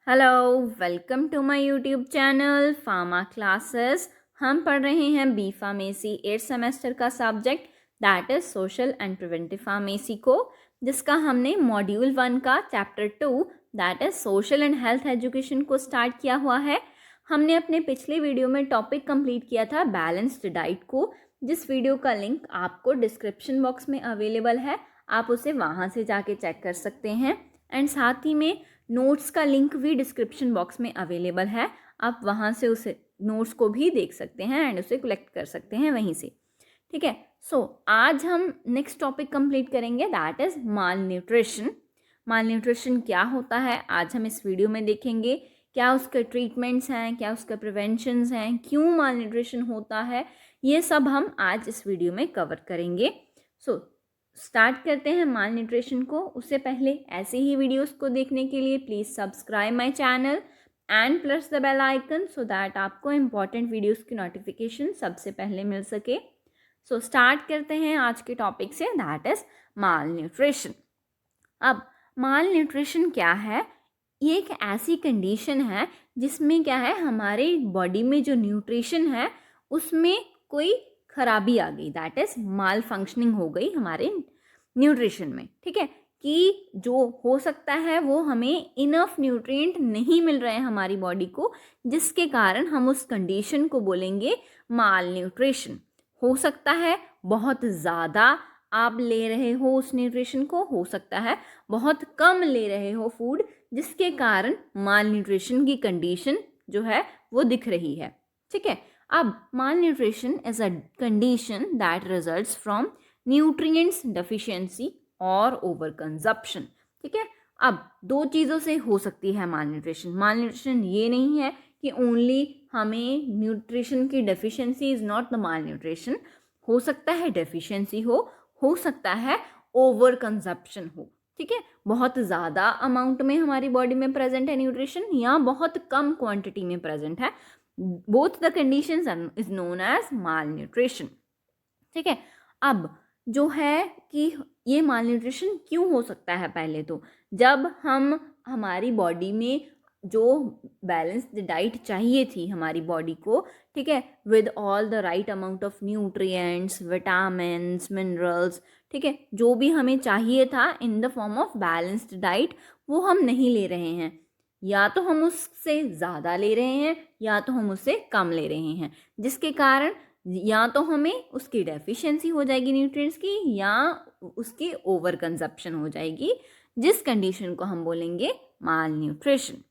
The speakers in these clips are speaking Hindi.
Hello, welcome to my YouTube channel pharma classes. हम पढ़ रहे हैं बी फार्मेसी 8th सेमेस्टर का subject that is social and preventive pharmacy को, जिसका हमने मॉड्यूल 1 का chapter 2 that is social and health education को स्टार्ट किया हुआ है। हमने अपने पिछले वीडियो में टॉपिक कंप्लीट किया था बैलेंस्ड डाइट को, जिस वीडियो का लिंक आपको डिस्क्रिप्शन बॉक्स में अवेलेबल है। आप उसे वहाँ से जाके चेक कर सकते हैं एंड साथ ही में नोट्स का लिंक भी डिस्क्रिप्शन बॉक्स में अवेलेबल है। आप वहाँ से उसे नोट्स को भी देख सकते हैं एंड उसे कलेक्ट कर सकते हैं वहीं से। ठीक है, सो आज हम नेक्स्ट टॉपिक कंप्लीट करेंगे that is mall nutrition. Mall nutrition क्या होता है आज हम इस वीडियो में देखेंगे। क्या उसके ट्रीटमेंट्स हैं, क्या उसके प्रिवेंशंस हैं, क्यों माल न्यूट्रिशन होता है, ये सब हम आज इस वीडियो में कवर करेंगे। सो स्टार्ट करते हैं माल न्यूट्रिशन को। उससे पहले ऐसे ही वीडियोस को देखने के लिए please subscribe my channel and press the bell icon so that आपको इम्पॉर्टेंट वीडियोस की नोटिफिकेशन सबसे पहले मिल सके। सो स्टार्ट करते हैं आज के topic say that is mall nutrition. अब माल न्यूट्रिशन क्या है? ये एक ऐसी कंडीशन है जिसमें क्या है, हमारे बॉडी में जो न्यूट्रिशन है उसमें कोई खराबी आ गई, दैट इज माल फंक्शनिंग हो गई हमारे न्यूट्रिशन में। ठीक है, कि जो हो सकता है वो हमें इनफ न्यूट्रिएंट नहीं मिल रहे हैं हमारी बॉडी को, जिसके कारण हम उस कंडीशन को बोलेंगे माल न्यूट्रिशन। हो सकता है बहुत ज़्यादा आप ले रहे हो उस न्यूट्रिशन को, हो सकता है बहुत कम ले रहे हो फूड, जिसके कारण माल न्यूट्रिशन की कंडीशन जो है वो दिख रही है। ठीक है, अब malnutrition is a condition that results from nutrients deficiency और ओवर कंजप्शन। ठीक है, अब दो चीज़ों से हो सकती है माल न्यूट्रिशन। माल न्यूट्रिशन ये नहीं है कि ओनली हमें न्यूट्रिशन की deficiency is not the mall nutrition. हो सकता है डेफिशिएंसी हो सकता है ओवर कंजप्शन हो। ठीक है, बहुत ज़्यादा अमाउंट में हमारी बॉडी में प्रेजेंट है न्यूट्रिशन या बहुत कम क्वांटिटी में प्रेजेंट है। Both the conditions is known as malnutrition. ठीक है, अब जो है कि ये माल न्यूट्रिशन क्यों हो सकता है, पहले तो जब हम हमारी बॉडी में जो बैलेंस्ड डाइट चाहिए थी हमारी बॉडी को, ठीक है, with all the right amount of nutrients, vitamins, minerals, ठीक है, जो भी हमें चाहिए था in the form of balanced diet, वो हम नहीं ले रहे हैं। या तो हम उससे ज़्यादा ले रहे हैं या तो हम उससे कम ले रहे हैं, जिसके कारण या तो हमें उसकी डेफिशिएंसी हो जाएगी न्यूट्रिएंट्स की या उसकी ओवर कंजप्शन हो जाएगी, जिस कंडीशन को हम बोलेंगे माल न्यूट्रिशन।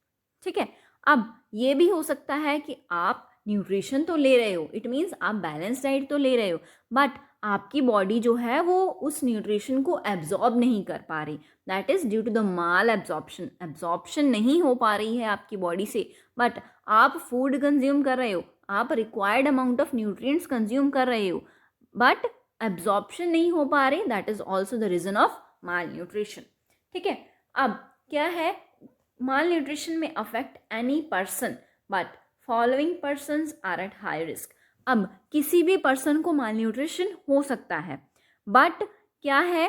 ठीक है, अब ये भी हो सकता है कि आप न्यूट्रिशन तो ले रहे हो, इट मीन्स आप बैलेंस डाइट तो ले रहे हो, बट आपकी बॉडी जो है वो उस न्यूट्रिशन को एब्जॉर्ब नहीं कर पा रही, that is due to the malabsorption. Absorption नहीं हो पा रही है आपकी बॉडी से, बट आप फूड कंज्यूम कर रहे हो, आप required amount of nutrients consume कर रहे हो, बट एब्जॉर्प्शन नहीं हो पा रही, that is also the reason of malnutrition. ठीक है, अब क्या है, माल न्यूट्रिशन में affect any person but following persons are at high risk. अब किसी भी पर्सन को माल न्यूट्रिशन हो सकता है, बट क्या है,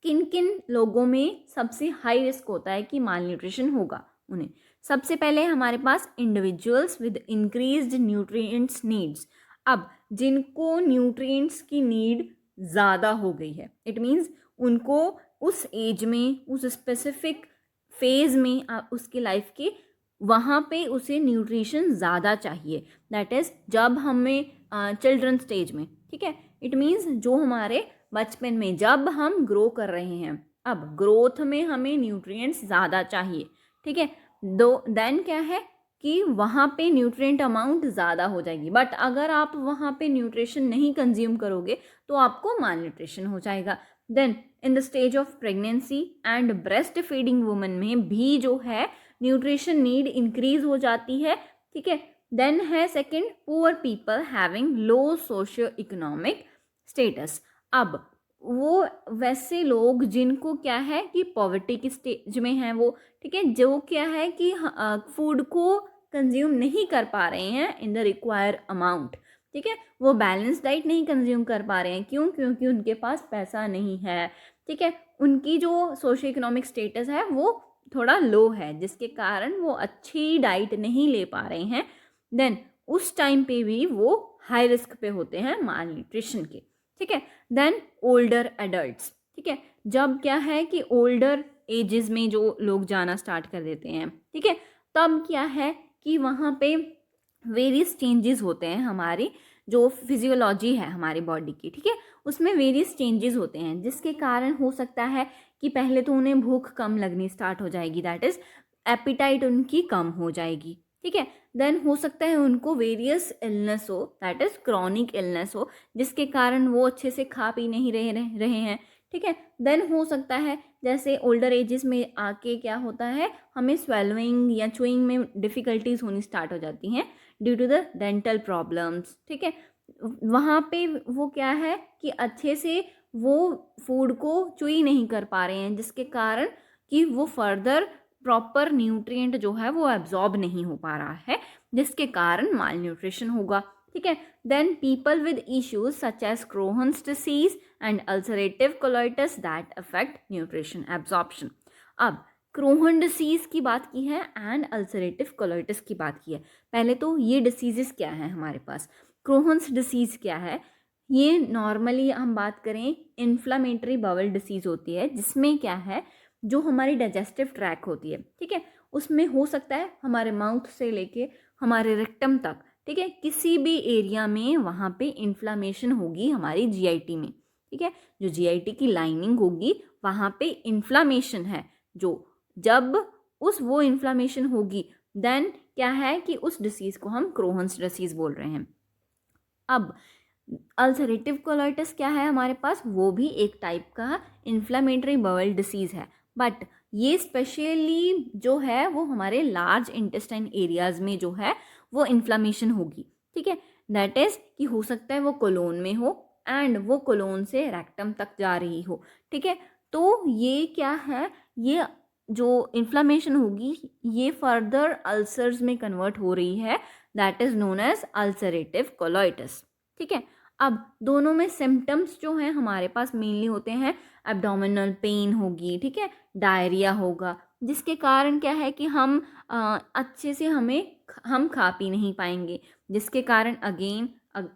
किन किन लोगों में सबसे हाई रिस्क होता है कि माल न्यूट्रिशन होगा उन्हें। सबसे पहले हमारे पास individuals with increased nutrients needs. अब जिनको न्यूट्रिएंट्स की नीड ज़्यादा हो गई है, इट मीन्स उनको उस एज में, उस स्पेसिफिक फेज में उसकी लाइफ के, वहाँ पे उसे न्यूट्रिशन ज़्यादा चाहिए, दैट इज़ जब हमें चिल्ड्रन स्टेज में। ठीक है, इट मीन्स जो हमारे बचपन में जब हम ग्रो कर रहे हैं, अब ग्रोथ में हमें न्यूट्रिएंट्स ज़्यादा चाहिए। ठीक है, दो देन क्या है कि वहाँ पे न्यूट्रिएंट अमाउंट ज़्यादा हो जाएगी, बट अगर आप वहाँ पे न्यूट्रिशन नहीं कंज्यूम करोगे तो आपको माल न्यूट्रिशन हो जाएगा। Then in the stage of pregnancy and breast feeding women में भी जो है न्यूट्रिशन नीड इंक्रीज हो जाती है। ठीक है, देन है second, poor people having low socio economic status. अब वो वैसे लोग जिनको क्या है कि पॉवर्टी की स्टेज में हैं वो, ठीक है, जो क्या है कि फूड को कंज्यूम नहीं कर पा रहे हैं इन द रिक्वायर अमाउंट। ठीक है, वो बैलेंस डाइट नहीं कंज्यूम कर पा रहे हैं, क्यों? क्योंकि उनके पास पैसा नहीं है। ठीक है, उनकी जो सोशियो इकोनॉमिक स्टेटस है वो थोड़ा लो है, जिसके कारण वो अच्छी डाइट नहीं ले पा रहे हैं, देन उस टाइम पे भी वो हाई रिस्क पे होते हैं माल न्यूट्रिशन के, ठीक है। देन ओल्डर एडल्ट्स, ठीक है, जब क्या है कि ओल्डर एजेस में जो लोग जाना स्टार्ट कर देते हैं, ठीक है, तब क्या है कि वहाँ पे वेरियस चेंजेस होते हैं, हमारी जो फिजियोलॉजी है हमारी बॉडी की, ठीक है, उसमें वेरियस चेंजेस होते हैं, जिसके कारण हो सकता है कि पहले तो उन्हें भूख कम लगनी स्टार्ट हो जाएगी, दैट इज़ एपिटाइट उनकी कम हो जाएगी, ठीक है। देन हो सकता है उनको वेरियस इलनेस हो, दैट इज़ क्रॉनिक इलनेस हो, जिसके कारण वो अच्छे से खा पी नहीं रहे हैं, ठीक है। देन हो सकता है जैसे ओल्डर एजेस में आके क्या होता है, हमें स्वेलोइंग या चुइंग में डिफ़िकल्टीज होनी स्टार्ट हो जाती हैं due to the dental problems, ठीक है। वहाँ पे वो क्या है कि अच्छे से वो फूड को चुई नहीं कर पा रहे हैं, जिसके कारण कि वो फर्दर प्रॉपर न्यूट्रिएंट जो है वो एब्जॉर्ब नहीं हो पा रहा है, जिसके कारण माल न्यूट्रिशन होगा, ठीक है। Then people with issues such as Crohn's disease and ulcerative colitis that affect nutrition absorption. अब क्रोहन डिसीज की बात की है एंड अल्सरेटिव कोलाइटिस की बात की है। पहले तो ये डिसीजेस क्या है हमारे पास, क्रोहन्स डिसीज क्या है, ये नॉर्मली हम बात करें इन्फ्लामेटरी बाउल डिसीज होती है, जिसमें क्या है जो हमारी डाइजेस्टिव ट्रैक होती है, ठीक है, उसमें हो सकता है हमारे माउथ से लेके हमारे रेक्टम तक, ठीक है, किसी भी एरिया में वहाँ पे इन्फ्लामेशन होगी हमारी जीआईटी में, ठीक है, जो जीआईटी की लाइनिंग होगी वहाँ पे इन्फ्लामेशन है, जो जब वो इन्फ्लामेशन होगी देन क्या है कि उस डिसीज़ को हम क्रोहन्स डिसीज़ बोल रहे हैं। अब अल्सरेटिव कोलाइटिस क्या है हमारे पास, वो भी एक टाइप का इन्फ्लामेटरी बाउल डिसीज़ है, बट ये स्पेशली जो है वो हमारे लार्ज इंटेस्टाइन एरियाज़ में जो है वो इन्फ्लामेशन होगी, ठीक है। दैट इज़ कि हो सकता है वो कोलोन में हो एंड वो कोलोन से रेक्टम तक जा रही हो, ठीक है। तो ये क्या है, ये जो इन्फ्लामेशन होगी ये फर्दर अल्सर्स में कन्वर्ट हो रही है, that is known as ulcerative colitis, ठीक है। अब दोनों में सिम्टम्स जो हैं हमारे पास मेनली होते हैं, एब्डोमिनल पेन होगी, ठीक है, डायरिया होगा, जिसके कारण क्या है कि हम अच्छे से हम खा पी नहीं पाएंगे, जिसके कारण अगेन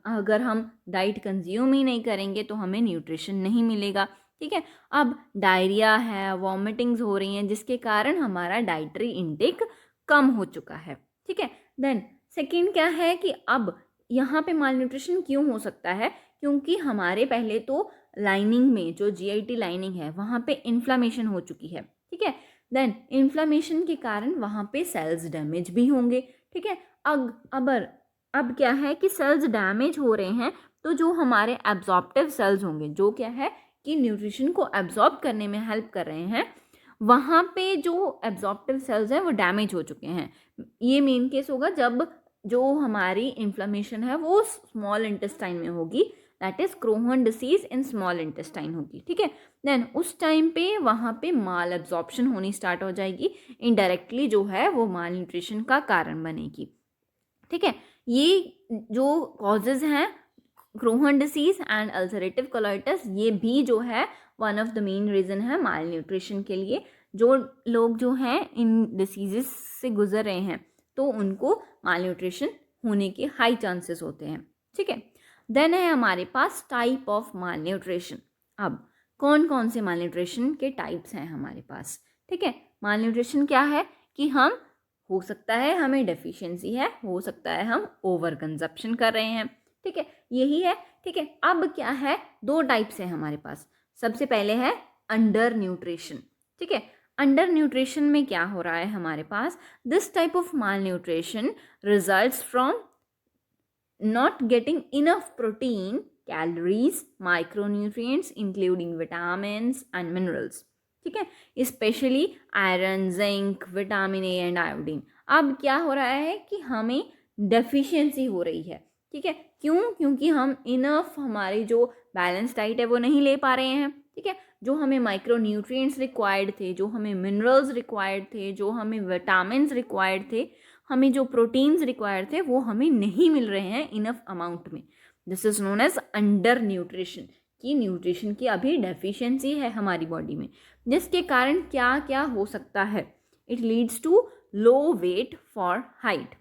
अगर हम डाइट कंज्यूम ही नहीं करेंगे तो हमें न्यूट्रिशन नहीं मिलेगा, ठीक है। अब डायरिया है, वॉमिटिंग्स हो रही हैं, जिसके कारण हमारा डाइटरी इनटेक कम हो चुका है, ठीक है। देन सेकेंड क्या है कि अब यहाँ पे माल न्यूट्रिशन क्यों हो सकता है, क्योंकि हमारे पहले तो लाइनिंग में जो जीआईटी लाइनिंग है वहाँ पे इन्फ्लामेशन हो चुकी है, ठीक है। देन इन्फ्लामेशन के कारण वहाँ पे सेल्स डैमेज भी होंगे, ठीक है। अब क्या है कि सेल्स डैमेज हो रहे हैं, तो जो हमारे एब्जॉर्प्टिव सेल्स होंगे जो क्या है कि न्यूट्रिशन को एब्जॉर्ब करने में हेल्प कर रहे हैं, वहाँ पे जो एब्जॉर्प्टिव सेल्स हैं वो डैमेज हो चुके हैं। ये मेन केस होगा जब जो हमारी इन्फ्लेमेशन है वो स्मॉल इंटेस्टाइन में होगी, that is Crohn disease in small intestine होगी, ठीक है। देन उस टाइम पे वहाँ पे माल एब्जॉर्प्शन होनी स्टार्ट हो जाएगी, इनडायरेक्टली जो है वो माल न्यूट्रिशन का कारण बनेगी, ठीक है। ये जो कॉजेज हैं Crohn disease and ulcerative colitis, ये भी जो है one of the main reason है माल न्यूट्रिशन के लिए। जो लोग जो हैं इन डिसीजेस से गुजर रहे हैं तो उनको माल न्यूट्रिशन होने के हाई चांसेस होते हैं, ठीक है। देन है हमारे पास टाइप ऑफ माल न्यूट्रिशन। अब कौन कौन से माल न्यूट्रिशन के टाइप्स हैं हमारे पास, ठीक है। माल न्यूट्रिशन क्या है कि हम हो सकता है हमें डेफिशिएंसी है, हो सकता है हम ओवर कंजप्शन कर रहे हैं, ठीक है, यही है, ठीक है। अब क्या है, दो टाइप्स है हमारे पास। सबसे पहले है अंडर न्यूट्रिशन, ठीक है। अंडर न्यूट्रिशन में क्या हो रहा है हमारे पास, this type of malnutrition results from not getting enough protein, calories, micronutrients including vitamins and minerals, ठीक है, specially iron, zinc, vitamin A and iodine. अब क्या हो रहा है कि हमें डेफिशिएंसी हो रही है, ठीक है, क्यों, क्योंकि हम इनफ हमारी जो बैलेंस डाइट है वो नहीं ले पा रहे हैं, ठीक है। जो हमें माइक्रो न्यूट्रिएंट्स रिक्वायर्ड थे, जो हमें मिनरल्स रिक्वायर्ड थे, जो हमें विटामिन्स रिक्वायर्ड थे, हमें जो प्रोटीन्स रिक्वायर्ड थे वो हमें नहीं मिल रहे हैं इनफ अमाउंट में। This is known as undernutrition, कि न्यूट्रिशन की अभी डेफिशिएंसी है हमारी बॉडी में, जिसके कारण क्या क्या हो सकता है। It leads to low weight for height.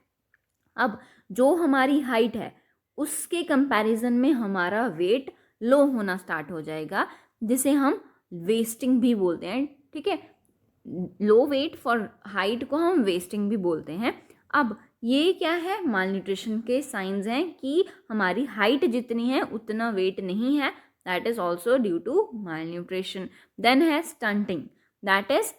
अब जो हमारी हाइट है उसके कंपैरिजन में हमारा वेट लो होना स्टार्ट हो जाएगा, जिसे हम वेस्टिंग भी बोलते हैं, ठीक है। लो वेट फॉर हाइट को हम वेस्टिंग भी बोलते हैं। अब ये क्या है, माल न्यूट्रिशन के साइंस हैं कि हमारी हाइट जितनी है उतना वेट नहीं है, that is also due to malnutrition. Then है stunting, that is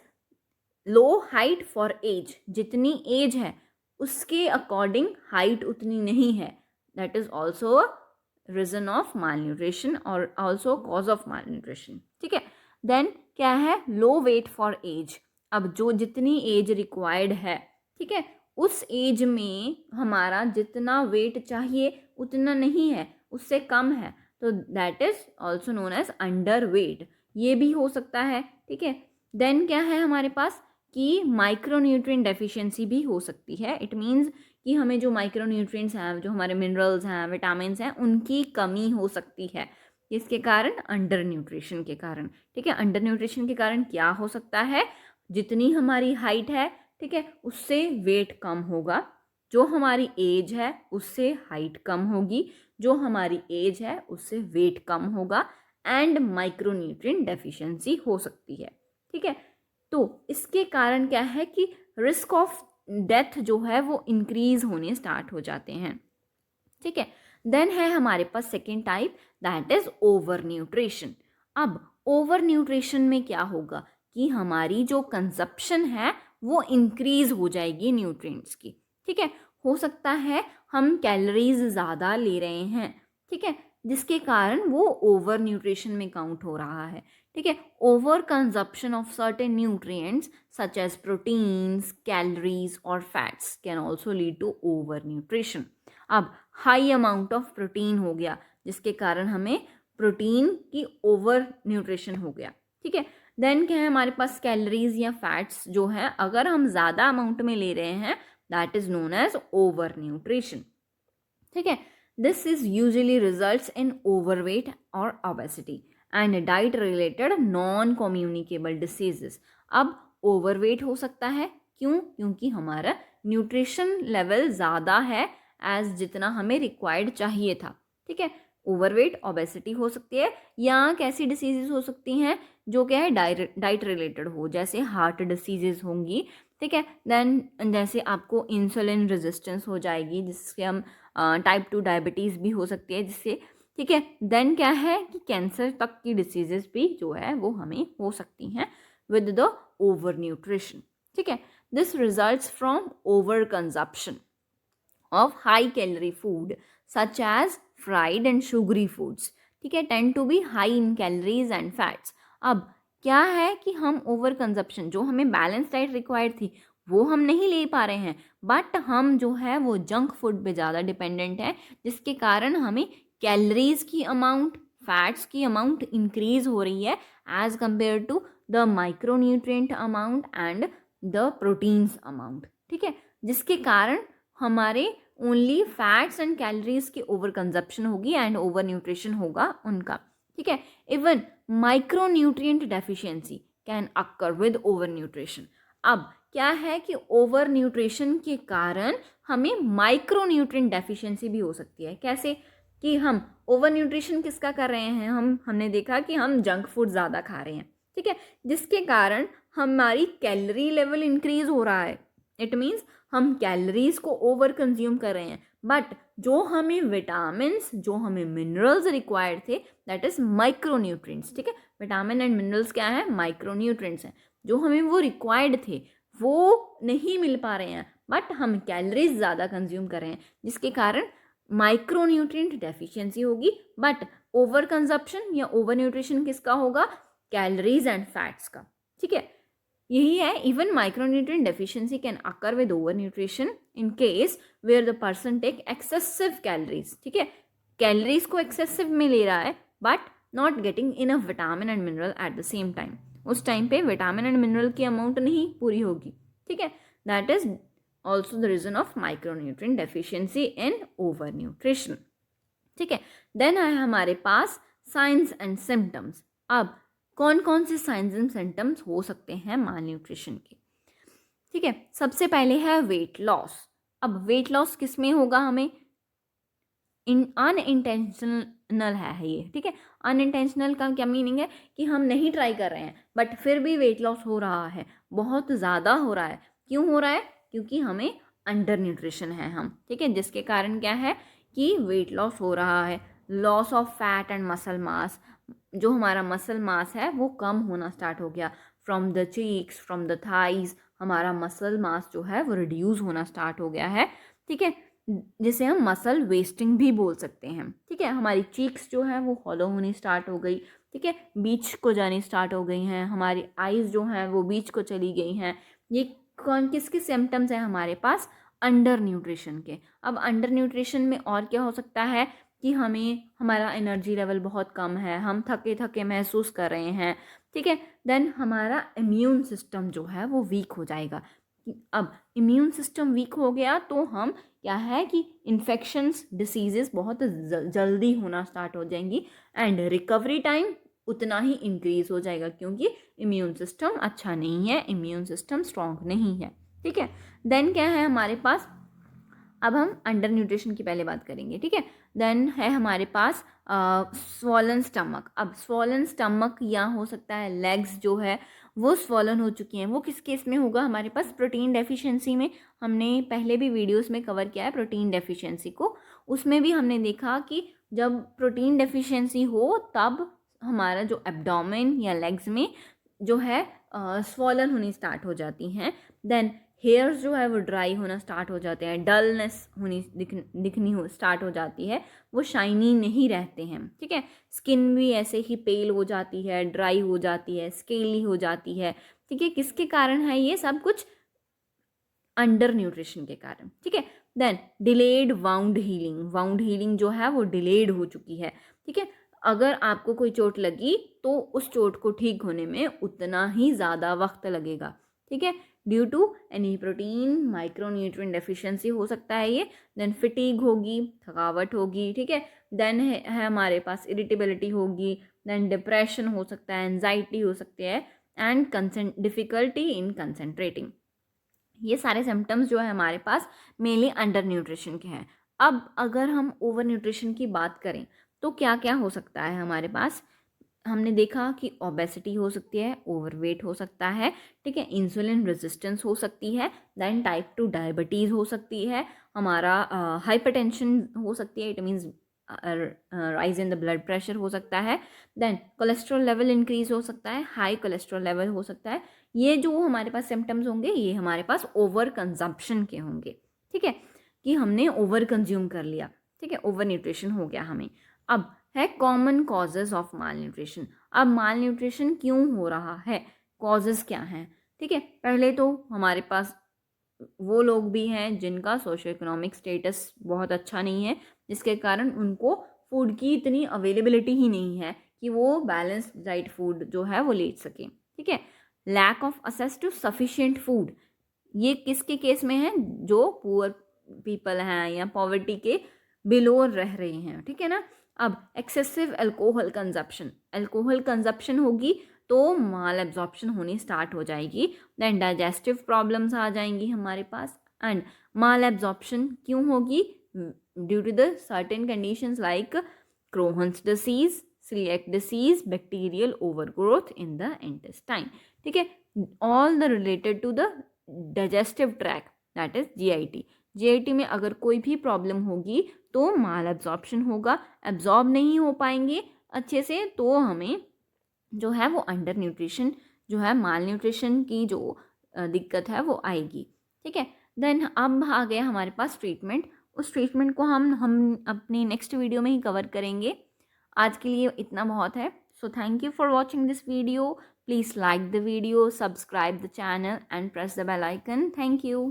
low height for age, जितनी एज है उसके अकॉर्डिंग हाइट उतनी नहीं है, that is also reason of malnutrition और also cause of malnutrition, ठीक है। देन क्या है, लो वेट फॉर एज। अब जो जितनी एज रिक्वायर्ड है, ठीक है, उस एज में हमारा जितना वेट चाहिए उतना नहीं है, उससे कम है, तो that is also known as underweight, ये भी हो सकता है, ठीक है। देन क्या है हमारे पास कि माइक्रोन्यूट्रिएंट डेफिशिएंसी भी हो सकती है। इट मीन्स कि हमें जो माइक्रोन्यूट्रिएंट्स हैं, जो हमारे मिनरल्स हैं, विटामिन्स हैं, उनकी कमी हो सकती है, इसके कारण अंडर न्यूट्रिशन के कारण, ठीक है। अंडर न्यूट्रिशन के कारण क्या हो सकता है, जितनी हमारी हाइट है, ठीक है, उससे वेट कम होगा, जो हमारी एज है उससे हाइट कम होगी, जो हमारी एज है उससे वेट कम होगा, एंड माइक्रोन्यूट्रिएंट डेफिशिएंसी हो सकती है, ठीक है। तो इसके कारण क्या है कि रिस्क ऑफ डेथ जो है वो इंक्रीज होने स्टार्ट हो जाते हैं, ठीक है। देन है हमारे पास second type, that is over nutrition. अब ओवर न्यूट्रिशन में क्या होगा कि हमारी जो कंजप्शन है वो इंक्रीज हो जाएगी न्यूट्रिएंट्स की, ठीक है। हो सकता है हम कैलोरीज ज़्यादा ले रहे हैं, ठीक है, जिसके कारण वो ओवर न्यूट्रिशन में काउंट हो रहा है, ठीक है। Over consumption of certain nutrients such as proteins, calories और fats can also lead to over nutrition. अब हाई अमाउंट ऑफ प्रोटीन हो गया, जिसके कारण हमें प्रोटीन की ओवर न्यूट्रिशन हो गया, ठीक है। देन क्या है हमारे पास कैलोरीज या फैट्स जो है अगर हम ज़्यादा अमाउंट में ले रहे हैं, that is known as over nutrition, ठीक है। This is usually results in overweight और obesity and diet related non communicable diseases. अब ओवरवेट हो सकता है, क्यों, क्योंकि हमारा न्यूट्रिशन लेवल ज़्यादा है एज जितना हमें रिक्वायर्ड चाहिए था, ठीक है। ओवरवेट ओबेसिटी हो सकती है, या कैसी डिसीजेज हो सकती हैं जो क्या है डाइट रिलेटेड हो, जैसे हार्ट डिसीजेज होंगी, ठीक है। देन जैसे आपको इंसुलिन रेजिस्टेंस हो जाएगी, जिससे हम टाइप 2 डायबिटीज़ भी हो सकती है जिससे, ठीक है। देन क्या है कि कैंसर तक की डिसीजेस भी जो है वो हमें हो सकती हैं विद द ओवर न्यूट्रिशन, ठीक है। This results from over consumption of high calorie food such as fried and sugary foods, ठीक है, tend to be high in calories and fats। अब क्या है कि हम ओवर कंजप्शन, जो हमें बैलेंस डाइट रिक्वायर्ड थी वो हम नहीं ले पा रहे हैं, बट हम जो है वो जंक फूड पे ज़्यादा डिपेंडेंट है, जिसके कारण हमें कैलोरीज की अमाउंट, फैट्स की अमाउंट इंक्रीज हो रही है as compare to the micronutrient amount and the proteins amount, ठीक है, जिसके कारण हमारे ओनली फैट्स एंड कैलोरीज की ओवर कंजप्शन होगी एंड ओवर न्यूट्रिशन होगा उनका, ठीक है। Even micronutrient deficiency can occur with over nutrition. अब क्या है कि ओवर न्यूट्रिशन के कारण हमें माइक्रोन्यूट्रिएंट डेफिशिएंसी भी हो सकती है। कैसे कि हम ओवर न्यूट्रिशन किसका कर रहे हैं, हमने देखा कि हम जंक फूड ज़्यादा खा रहे हैं, ठीक है, जिसके कारण हमारी कैलोरी लेवल इंक्रीज हो रहा है। इट मीन्स हम कैलोरीज को ओवर कंज्यूम कर रहे हैं, बट जो हमें विटामिन्स, जो हमें मिनरल्स रिक्वायर्ड थे, दैट इज माइक्रोन्यूट्रिएंट्स, ठीक है। विटामिन एंड मिनरल्स क्या है, माइक्रोन्यूट्रिएंट्स हैं, जो हमें वो रिक्वायर्ड थे वो नहीं मिल पा रहे हैं, बट हम कैलोरीज ज़्यादा कंज्यूम कर रहे हैं, जिसके कारण माइक्रोन्यूट्रिएंट डेफिशिएंसी होगी। बट ओवर कंजप्शन या ओवर न्यूट्रिशन किसका होगा, कैलोरीज एंड फैट्स का, ठीक है। यही है, even micronutrient deficiency can occur with over nutrition in case where the person take excessive calories, ठीक है, कैलोरीज को एक्सेसिव में ले रहा है but not getting enough vitamin and mineral at the same time, उस टाइम पे विटामिन एंड मिनरल की अमाउंट नहीं पूरी होगी, ठीक है। That is also the reason of micronutrient deficiency in over nutrition, ठीक है। देन है हमारे पास साइंस एंड सिम्टम्स। अब कौन कौन से साइंस एंड सिम्टम्स हो सकते हैं माल न्यूट्रिशन के, ठीक है। सबसे पहले है वेट लॉस। अब वेट लॉस किस में होगा, हमें अनइंटेंशनल है ये, ठीक है। अनइंटेंशनल का क्या मीनिंग है कि हम नहीं ट्राई कर रहे हैं बट फिर भी वेट लॉस हो रहा है, बहुत ज़्यादा हो रहा है। क्यों हो रहा है? क्योंकि हमें अंडर न्यूट्रिशन है हम, ठीक है, जिसके कारण क्या है कि वेट लॉस हो रहा है। Loss of fat and muscle mass, जो हमारा मसल मास है वो कम होना स्टार्ट हो गया। From the cheeks, from the thighs, हमारा मसल मास जो है वो रिड्यूस होना स्टार्ट हो गया है, ठीक है, जिसे हम मसल वेस्टिंग भी बोल सकते हैं, ठीक है। हमारी चीक्स जो है वो हॉलो होनी स्टार्ट हो गई, ठीक है, बीच को जानी स्टार्ट हो गई हैं, हमारी आईज जो हैं वो बीच को चली गई हैं। ये कौन किसके सिम्टम्स हैं हमारे पास? अंडर न्यूट्रिशन के। अब अंडर न्यूट्रिशन में और क्या हो सकता है कि हमें हमारा एनर्जी लेवल बहुत कम है, हम थके थके महसूस कर रहे हैं, ठीक है। देन हमारा इम्यून सिस्टम जो है वो वीक हो जाएगा। अब इम्यून सिस्टम वीक हो गया तो हम क्या है कि इन्फेक्शंस, डिसीजेस बहुत जल्दी होना स्टार्ट हो जाएंगी एंड रिकवरी टाइम उतना ही इंक्रीज हो जाएगा, क्योंकि इम्यून सिस्टम अच्छा नहीं है, इम्यून सिस्टम स्ट्रॉन्ग नहीं है, ठीक है। देन क्या है हमारे पास? अब हम अंडर न्यूट्रिशन की पहले बात करेंगे, ठीक है। देन है हमारे पास स्वॉलन स्टमक। अब स्वॉलन स्टमक या हो सकता है लेग्स जो है वो स्वॉलन हो चुकी हैं। वो किस केस में होगा हमारे पास? प्रोटीन डेफिशिएंसी में। हमने पहले भी वीडियोस में कवर किया है प्रोटीन डेफिशिएंसी को। उसमें भी हमने देखा कि जब प्रोटीन डेफिशिएंसी हो तब हमारा जो एब्डोमेन या लेग्स में जो है स्वॉलन होनी स्टार्ट हो जाती हैं। देन हेयर्स जो है वो ड्राई होना स्टार्ट हो जाते हैं, डलनेस होनी दिखनी हो स्टार्ट हो जाती है, वो शाइनी नहीं रहते हैं, ठीक है। स्किन भी ऐसे ही पेल हो जाती है, ड्राई हो जाती है, स्केली हो जाती है, ठीक है। किसके कारण है ये सब कुछ? अंडर न्यूट्रिशन के कारण, ठीक है। Then delayed wound healing. Wound healing जो है वो डिलेड हो चुकी है, ठीक है। अगर आपको कोई चोट लगी तो उस चोट को ठीक होने में उतना ही ज़्यादा वक्त लगेगा, ठीक है, due to any protein micronutrient deficiency हो सकता है ये। देन फिटीग होगी, थकावट होगी, ठीक है। देन है हमारे पास इरिटेबिलिटी होगी, देन डिप्रेशन हो सकता है, एंजाइटी हो सकती है एंड डिफिकल्टी इन कंसंट्रेटिंग। ये सारे सिम्टम्स जो है हमारे पास मेनली अंडर न्यूट्रिशन के हैं। अब अगर हम ओवर न्यूट्रिशन की बात करें तो क्या क्या हो सकता है हमारे पास? हमने देखा कि ओबेसिटी हो सकती है, ओवरवेट हो सकता है, ठीक है, इंसुलिन रेजिस्टेंस हो सकती है, देन टाइप 2 डायबिटीज़ हो सकती है, हमारा हाइपरटेंशन हो सकती है, it means rise in the blood pressure हो सकता है, देन कोलेस्ट्रॉल लेवल इंक्रीज हो सकता है, हाई कोलेस्ट्रॉल लेवल हो सकता है। ये जो हमारे पास सिम्टम्स होंगे ये हमारे पास ओवर कंजम्पशन के होंगे, ठीक है, कि हमने ओवर कंज्यूम कर लिया, ठीक है, ओवर न्यूट्रिशन हो गया हमें। अब है common causes of mall nutrition. अब माल न्यूट्रिशन क्यों हो रहा है, कॉजेज क्या हैं? ठीक है, पहले तो हमारे पास वो लोग भी हैं जिनका सोशो इकोनॉमिक स्टेटस बहुत अच्छा नहीं है, जिसके कारण उनको फूड की इतनी अवेलेबिलिटी ही नहीं है कि वो बैलेंस्ड डाइट फूड जो है वो ले सकें, ठीक है। Lack of access to sufficient food, ये किसके केस में है? जो पुअर पीपल हैं या पॉवर्टी के बिलो रह रहे हैं, ठीक है ना। अब excessive alcohol consumption, alcohol consumption होगी तो माल एब्जॉर्प्शन होनी स्टार्ट हो जाएगी, देन डाइजेस्टिव प्रॉब्लम्स आ जाएंगी हमारे पास। एंड माल एब्जॉर्प्शन क्यों होगी? Due to the certain conditions like Crohn's disease, celiac disease, bacterial overgrowth in the intestine, ठीक है, all the related to the digestive tract, that is GIT। GIT में अगर कोई भी प्रॉब्लम होगी तो माल एब्जॉर्प्शन होगा, एब्जॉर्ब नहीं हो पाएंगे अच्छे से, तो हमें जो है वो अंडर न्यूट्रिशन जो है, माल न्यूट्रिशन की जो दिक्कत है वो आएगी, ठीक है। देन अब आ गया हमारे पास ट्रीटमेंट। उस ट्रीटमेंट को हम अपनी नेक्स्ट वीडियो में ही कवर करेंगे। आज के लिए इतना बहुत है। So thank you for watching this video. Please like the video, subscribe the channel and press the bell icon. Thank you.